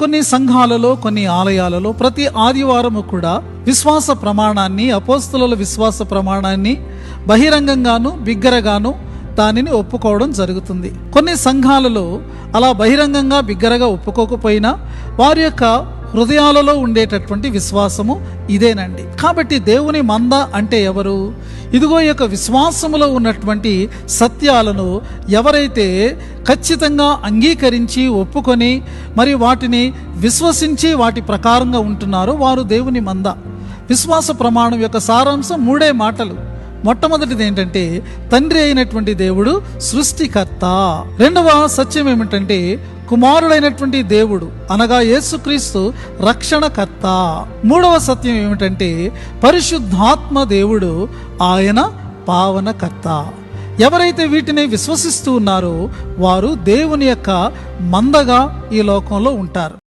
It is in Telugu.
కొన్ని సంఘాలలో, కొన్ని ఆలయాలలో ప్రతి ఆదివారము కూడా విశ్వాస ప్రమాణాన్ని, అపోస్తలుల విశ్వాస ప్రమాణాన్ని బహిరంగంగాను బిగ్గరగాను దానిని ఒప్పుకోవడం జరుగుతుంది. కొన్ని సంఘాలలో అలా బహిరంగంగా బిగ్గరగా ఒప్పుకోకపోయినా వారి యొక్క హృదయాలలో ఉండేటటువంటి విశ్వాసము ఇదేనండి. కాబట్టి దేవుని మంద అంటే ఎవరు? ఇదిగో ఈ యొక్క విశ్వాసములో ఉన్నటువంటి సత్యాలను ఎవరైతే ఖచ్చితంగా అంగీకరించి ఒప్పుకొని మరి వాటిని విశ్వసించి వాటి ప్రకారంగా ఉంటున్నారో వారు దేవుని మంద. విశ్వాస ప్రమాణం యొక్క సారాంశం 3 మాటలు. మొట్టమొదటిది ఏంటంటే తండ్రి అయినటువంటి దేవుడు సృష్టికర్త. రెండవ సత్యం ఏమిటంటే కుమారుడైనటువంటి దేవుడు అనగా యేసుక్రీస్తు రక్షణకర్త. మూడవ సత్యం ఏమిటంటే పరిశుద్ధాత్మ దేవుడు, ఆయన పావనకర్త. ఎవరైతే వీటిని విశ్వసిస్తూ ఉన్నారో వారు దేవుని యొక్క మందగా ఈ లోకంలో ఉంటారు.